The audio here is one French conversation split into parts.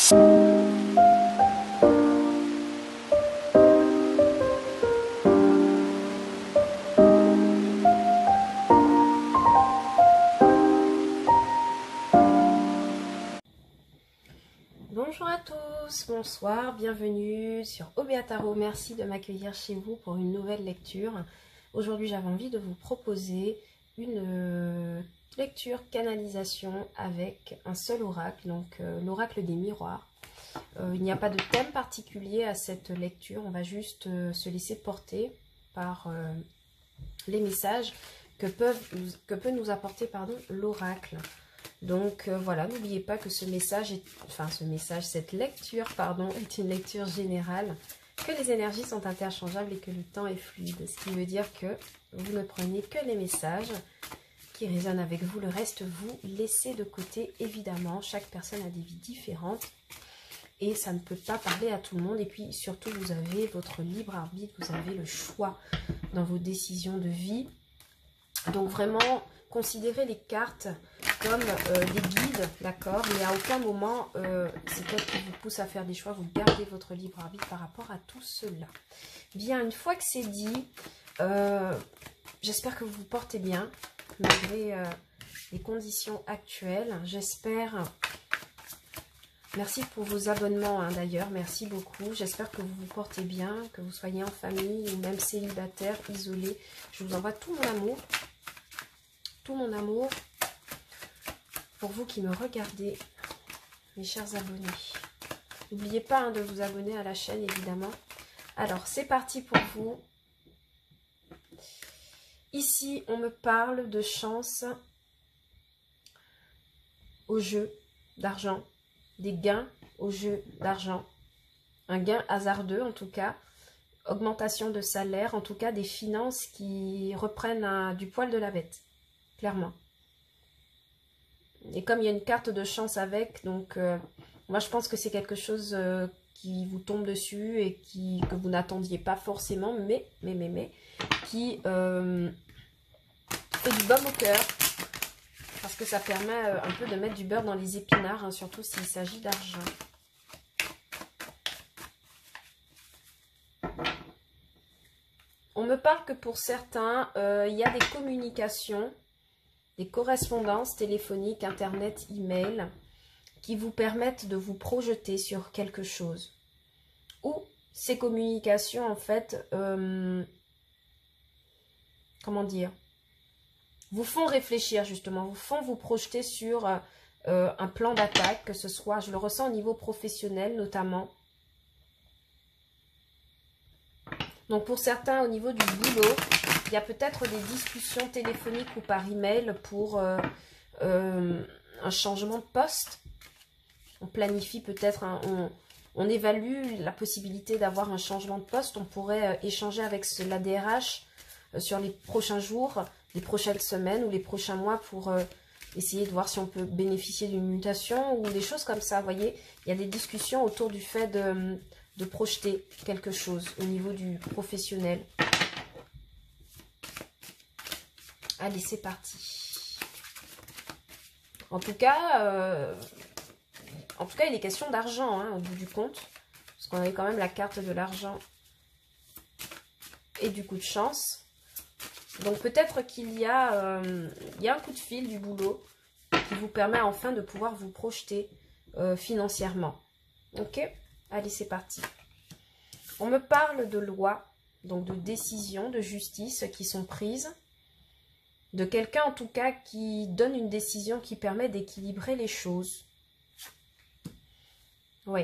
Bonjour à tous, bonsoir, bienvenue sur Obéa Tarot. Merci de m'accueillir chez vous pour une nouvelle lecture. Aujourd'hui, j'avais envie de vous proposer une lecture canalisation avec un seul oracle, donc l'oracle des miroirs. Il n'y a pas de thème particulier à cette lecture, on va juste se laisser porter par les messages que peut nous apporter l'oracle. Donc voilà, n'oubliez pas que cette lecture est une lecture générale, que les énergies sont interchangeables et que le temps est fluide. Ce qui veut dire que vous ne prenez que les messages qui résonnent avec vous. Le reste, vous laissez de côté, évidemment. Chaque personne a des vies différentes et ça ne peut pas parler à tout le monde. Et puis surtout, vous avez votre libre arbitre, vous avez le choix dans vos décisions de vie. Donc vraiment, considérez les cartes comme des guides, d'accord, mais à aucun moment c'est elle qui vous pousse à faire des choix. Vous gardez votre libre arbitre par rapport à tout cela. Bien, une fois que c'est dit, j'espère que vous vous portez bien malgré les conditions actuelles. J'espère. Merci pour vos abonnements d'ailleurs, merci beaucoup. J'espère que vous vous portez bien, que vous soyez en famille ou même célibataire, isolé. Je vous envoie tout mon amour. Tout mon amour pour vous qui me regardez, mes chers abonnés. N'oubliez pas de vous abonner à la chaîne, évidemment. Alors, c'est parti pour vous. Ici, on me parle de chance au jeu d'argent, des gains au jeu d'argent. Un gain hasardeux, en tout cas. Augmentation de salaire, en tout cas des finances qui reprennent du poil de la bête. Clairement. Et comme il y a une carte de chance avec, donc moi je pense que c'est quelque chose qui vous tombe dessus et que vous n'attendiez pas forcément, mais qui fait du baume au cœur, parce que ça permet un peu de mettre du beurre dans les épinards, surtout s'il s'agit d'argent. On me parle que pour certains, il y a des communications, des correspondances téléphoniques, internet, email, qui vous permettent de vous projeter sur quelque chose. Ou ces communications, en fait, comment dire, vous font réfléchir justement, vous font vous projeter sur un plan d'attaque, que ce soit, je le ressens au niveau professionnel notamment. Donc pour certains, au niveau du boulot, il y a peut-être des discussions téléphoniques ou par email pour un changement de poste. On planifie peut-être, on évalue la possibilité d'avoir un changement de poste. On pourrait échanger avec la DRH sur les prochains jours, les prochaines semaines ou les prochains mois pour essayer de voir si on peut bénéficier d'une mutation ou des choses comme ça. Vous voyez, il y a des discussions autour du fait de projeter quelque chose au niveau du professionnel. Allez, c'est parti. En tout cas, il est question d'argent au bout du compte. Parce qu'on avait quand même la carte de l'argent et du coup de chance. Donc peut-être qu'il y a un coup de fil du boulot qui vous permet enfin de pouvoir vous projeter financièrement. Ok ? Allez, c'est parti. On me parle de lois, donc de décisions, de justice qui sont prises. De quelqu'un en tout cas qui donne une décision qui permet d'équilibrer les choses. Oui.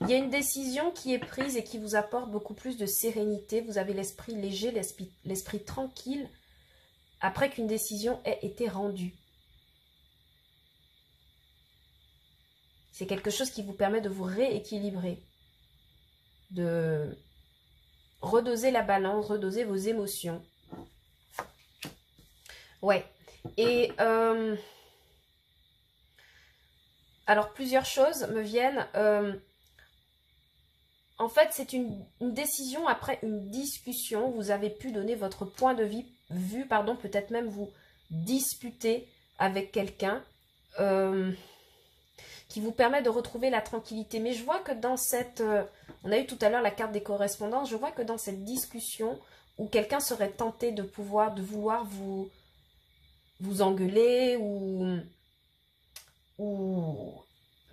Il y a une décision qui est prise et qui vous apporte beaucoup plus de sérénité. Vous avez l'esprit léger, l'esprit tranquille après qu'une décision ait été rendue. C'est quelque chose qui vous permet de vous rééquilibrer, de redoser la balance, redoser vos émotions. Ouais. Et alors plusieurs choses me viennent. En fait, c'est une décision après une discussion. Vous avez pu donner votre point de vue, peut-être même vous disputer avec quelqu'un. qui vous permet de retrouver la tranquillité. Mais je vois que dans cette... on a eu tout à l'heure la carte des correspondances. Je vois que dans cette discussion où quelqu'un serait tenté de vouloir vous engueuler ou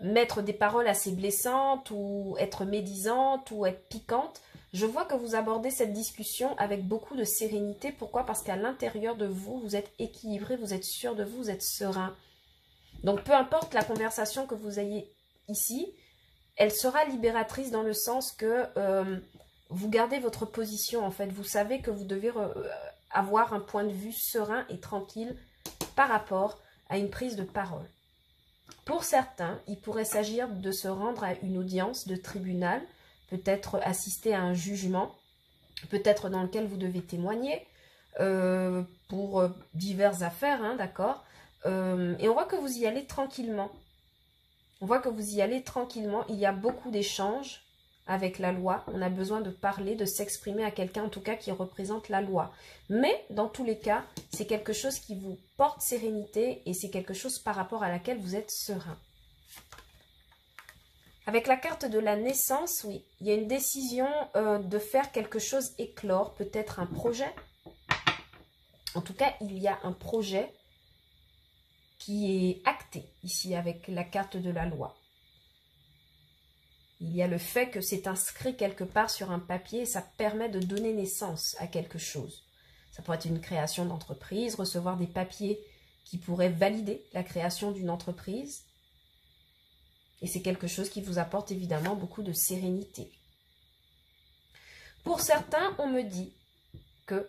mettre des paroles assez blessantes ou être médisante ou être piquante, je vois que vous abordez cette discussion avec beaucoup de sérénité. Pourquoi? Parce qu'à l'intérieur de vous, vous êtes équilibré, vous êtes sûr de vous, vous êtes serein. Donc, peu importe la conversation que vous ayez ici, elle sera libératrice dans le sens que vous gardez votre position, en fait. Vous savez que vous devez avoir un point de vue serein et tranquille par rapport à une prise de parole. Pour certains, il pourrait s'agir de se rendre à une audience de tribunal, peut-être assister à un jugement, peut-être dans lequel vous devez témoigner pour diverses affaires, hein, d'accord. Et on voit que vous y allez tranquillement. On voit que vous y allez tranquillement. Il y a beaucoup d'échanges avec la loi. On a besoin de parler, de s'exprimer à quelqu'un, en tout cas, qui représente la loi. Mais, dans tous les cas, c'est quelque chose qui vous porte sérénité et c'est quelque chose par rapport à laquelle vous êtes serein. Avec la carte de la naissance, oui, il y a une décision de faire quelque chose éclore, peut-être un projet. En tout cas, il y a un projet qui est acté ici avec la carte de la loi. Il y a le fait que c'est inscrit quelque part sur un papier et ça permet de donner naissance à quelque chose. Ça pourrait être une création d'entreprise, recevoir des papiers qui pourraient valider la création d'une entreprise. Et c'est quelque chose qui vous apporte évidemment beaucoup de sérénité. Pour certains, on me dit que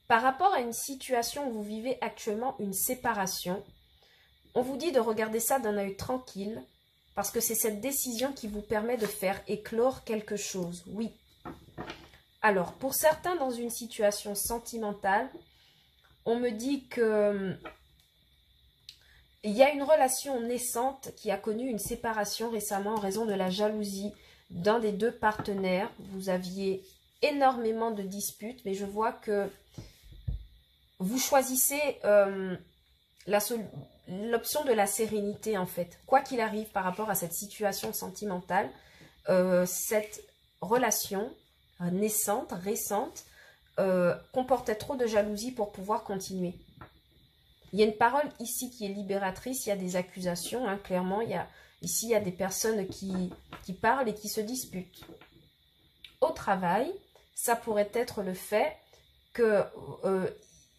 par rapport à une situation où vous vivez actuellement une séparation, on vous dit de regarder ça d'un œil tranquille parce que c'est cette décision qui vous permet de faire éclore quelque chose. Oui. Alors, pour certains, dans une situation sentimentale, on me dit que il y a une relation naissante qui a connu une séparation récemment en raison de la jalousie d'un des deux partenaires. Vous aviez énormément de disputes, mais je vois que vous choisissez l'option de la sérénité en fait. Quoi qu'il arrive par rapport à cette situation sentimentale, cette relation naissante, récente, comportait trop de jalousie pour pouvoir continuer. Il y a une parole ici qui est libératrice, il y a des accusations, hein, clairement, ici il y a des personnes qui parlent et qui se disputent. Au travail, ça pourrait être le fait que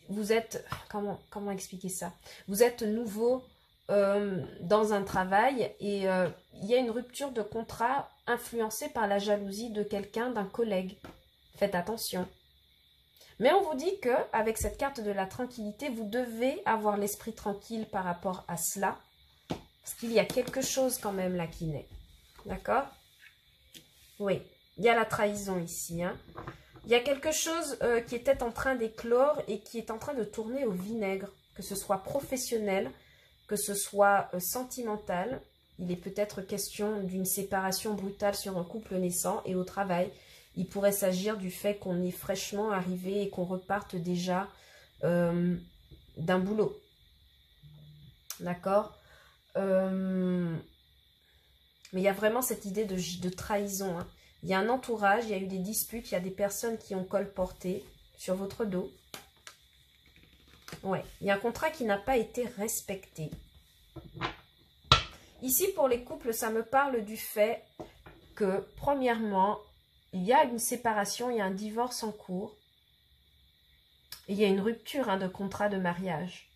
vous êtes, comment expliquer ça? Vous êtes nouveau dans un travail et il y a une rupture de contrat influencée par la jalousie de quelqu'un, d'un collègue. Faites attention. Mais on vous dit qu'avec cette carte de la tranquillité, vous devez avoir l'esprit tranquille par rapport à cela. Parce qu'il y a quelque chose quand même là qui naît. D'accord? Oui, il y a la trahison ici. Hein. Il y a quelque chose qui était en train d'éclore et qui est en train de tourner au vinaigre. Que ce soit professionnel, que ce soit sentimental. Il est peut-être question d'une séparation brutale sur un couple naissant et au travail. Il pourrait s'agir du fait qu'on est fraîchement arrivé et qu'on reparte déjà d'un boulot. D'accord? Mais il y a vraiment cette idée de trahison. Hein. Il y a un entourage, il y a eu des disputes, il y a des personnes qui ont colporté sur votre dos. Ouais, il y a un contrat qui n'a pas été respecté. Ici, pour les couples, ça me parle du fait que, premièrement, il y a une séparation, il y a un divorce en cours. Et il y a une rupture de contrat de mariage.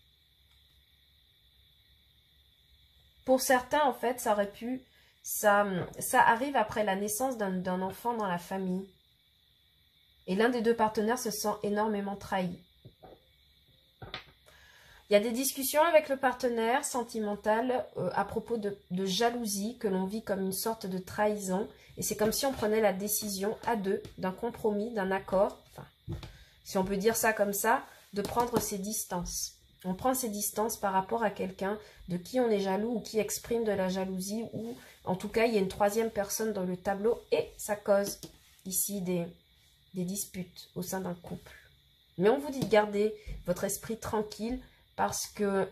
Pour certains, en fait, ça aurait pu... Ça arrive après la naissance d'un enfant dans la famille. Et l'un des deux partenaires se sent énormément trahi. Il y a des discussions avec le partenaire sentimental à propos de jalousie que l'on vit comme une sorte de trahison. Et c'est comme si on prenait la décision à deux d'un compromis, d'un accord, enfin, si on peut dire ça comme ça, de prendre ses distances. On prend ses distances par rapport à quelqu'un de qui on est jaloux ou qui exprime de la jalousie ou en tout cas il y a une troisième personne dans le tableau et ça cause ici des disputes au sein d'un couple. Mais on vous dit de garder votre esprit tranquille parce que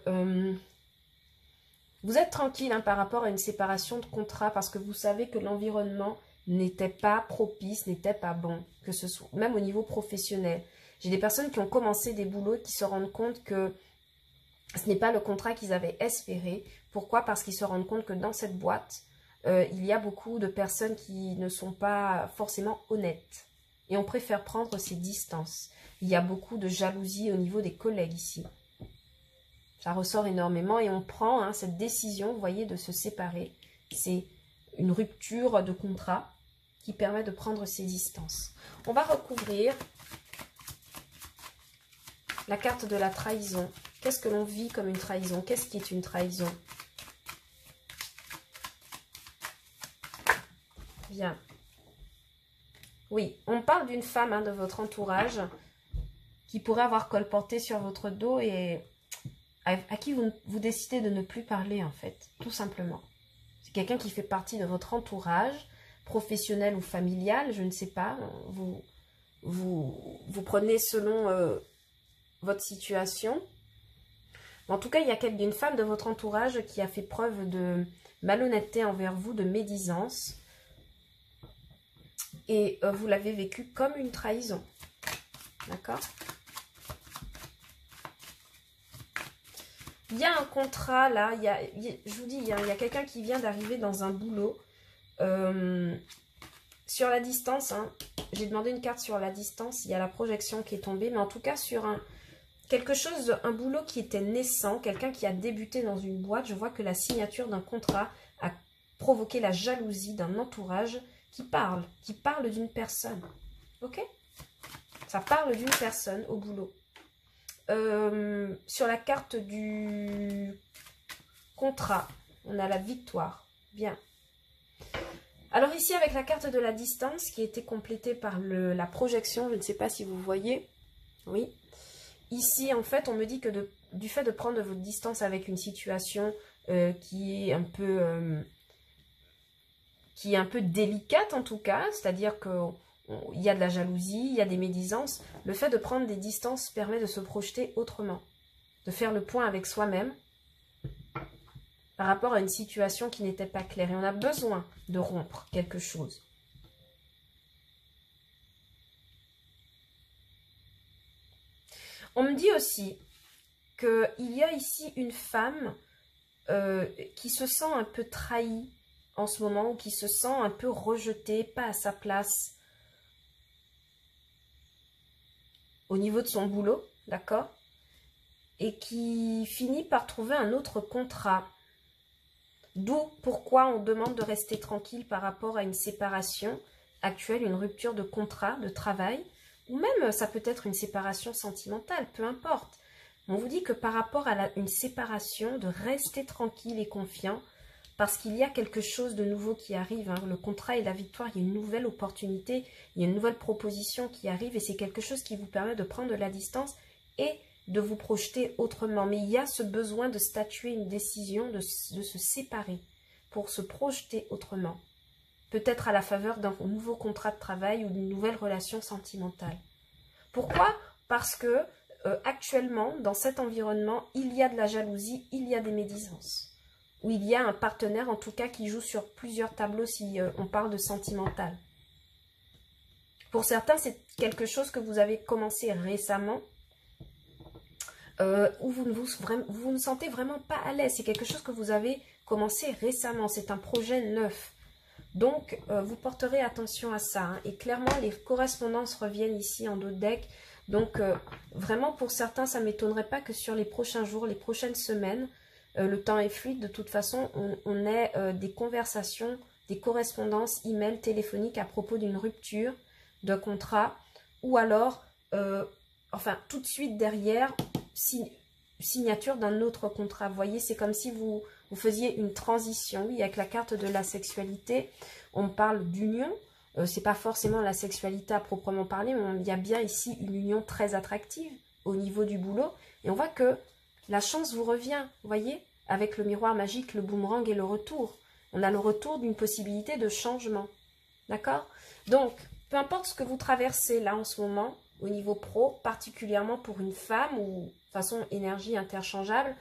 Vous êtes tranquille hein, par rapport à une séparation de contrat parce que vous savez que l'environnement n'était pas propice, n'était pas bon, que ce soit même au niveau professionnel. J'ai des personnes qui ont commencé des boulots et qui se rendent compte que ce n'est pas le contrat qu'ils avaient espéré. Pourquoi? Parce qu'ils se rendent compte que dans cette boîte, il y a beaucoup de personnes qui ne sont pas forcément honnêtes. Et on préfère prendre ses distances. Il y a beaucoup de jalousie au niveau des collègues ici. Ça ressort énormément et on prend hein, cette décision, vous voyez, de se séparer. C'est une rupture de contrat qui permet de prendre ses distances. On va recouvrir la carte de la trahison. Qu'est-ce que l'on vit comme une trahison? Qu'est-ce qui est une trahison? Bien. Oui, on parle d'une femme hein, de votre entourage qui pourrait avoir colporté sur votre dos et à qui vous décidez de ne plus parler en fait, tout simplement. C'est quelqu'un qui fait partie de votre entourage, professionnel ou familial, je ne sais pas. Vous prenez selon votre situation. En tout cas, il y a une femme de votre entourage qui a fait preuve de malhonnêteté envers vous, de médisance. Et vous l'avez vécu comme une trahison. D'accord? Il y a un contrat là, je vous dis, il y a quelqu'un qui vient d'arriver dans un boulot. Sur la distance, hein, j'ai demandé une carte sur la distance, il y a la projection qui est tombée, mais en tout cas sur un boulot qui était naissant, quelqu'un qui a débuté dans une boîte, je vois que la signature d'un contrat a provoqué la jalousie d'un entourage qui parle d'une personne. Ok? Ça parle d'une personne au boulot. Sur la carte du contrat, on a la victoire. Bien. Alors ici, avec la carte de la distance qui a été complétée par la projection, je ne sais pas si vous voyez. Oui. Ici, en fait, on me dit que du fait de prendre votre distance avec une situation qui est un peu délicate en tout cas, c'est-à-dire qu'il y a de la jalousie, il y a des médisances. Le fait de prendre des distances permet de se projeter autrement, de faire le point avec soi-même par rapport à une situation qui n'était pas claire. Et on a besoin de rompre quelque chose. On me dit aussi qu'il y a ici une femme qui se sent un peu trahie en ce moment, ou qui se sent un peu rejetée, pas à sa place au niveau de son boulot, d'accord? Et qui finit par trouver un autre contrat. D'où pourquoi on demande de rester tranquille par rapport à une séparation actuelle, une rupture de contrat, de travail, ou même ça peut être une séparation sentimentale, peu importe. On vous dit que par rapport à une séparation, de rester tranquille et confiant, parce qu'il y a quelque chose de nouveau qui arrive. Hein. Le contrat et la victoire, il y a une nouvelle opportunité, il y a une nouvelle proposition qui arrive et c'est quelque chose qui vous permet de prendre de la distance et de vous projeter autrement. Mais il y a ce besoin de statuer une décision, de se séparer pour se projeter autrement. Peut-être à la faveur d'un nouveau contrat de travail ou d'une nouvelle relation sentimentale. Pourquoi? Parce que actuellement, dans cet environnement, il y a de la jalousie, il y a des médisances. Où il y a un partenaire, en tout cas, qui joue sur plusieurs tableaux si on parle de sentimental. Pour certains, c'est quelque chose que vous avez commencé récemment, où vous ne sentez vraiment pas à l'aise. C'est quelque chose que vous avez commencé récemment. C'est un projet neuf. Donc, vous porterez attention à ça. Hein. Et clairement, les correspondances reviennent ici en dos de deck. Donc, vraiment, pour certains, ça ne m'étonnerait pas que sur les prochains jours, les prochaines semaines, le temps est fluide. De toute façon, on ait des conversations, des correspondances, email, téléphoniques à propos d'une rupture de contrat. Ou alors, enfin, tout de suite derrière, signature d'un autre contrat. Vous voyez, c'est comme si vous faisiez une transition. Oui, avec la carte de la sexualité, on parle d'union. C'est pas forcément la sexualité à proprement parler, mais il y a bien ici une union très attractive au niveau du boulot. Et on voit que la chance vous revient, vous voyez, avec le miroir magique, le boomerang et le retour. On a le retour d'une possibilité de changement. D'accord? Donc, peu importe ce que vous traversez là en ce moment, au niveau pro, particulièrement pour une femme ou de façon énergie interchangeable,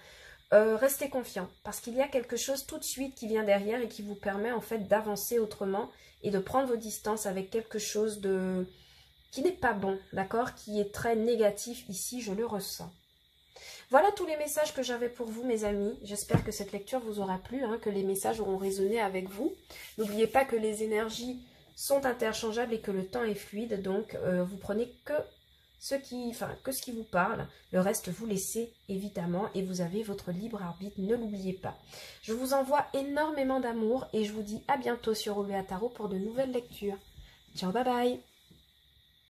restez confiant parce qu'il y a quelque chose tout de suite qui vient derrière et qui vous permet en fait d'avancer autrement et de prendre vos distances avec quelque chose de qui n'est pas bon, d'accord, qui est très négatif ici, je le ressens. Voilà tous les messages que j'avais pour vous, mes amis. J'espère que cette lecture vous aura plu, hein, que les messages auront résonné avec vous. N'oubliez pas que les énergies sont interchangeables et que le temps est fluide, donc vous prenez que ce qui vous parle. Le reste, vous laissez évidemment et vous avez votre libre arbitre, ne l'oubliez pas. Je vous envoie énormément d'amour et je vous dis à bientôt sur Olua Tarot pour de nouvelles lectures. Ciao, bye bye!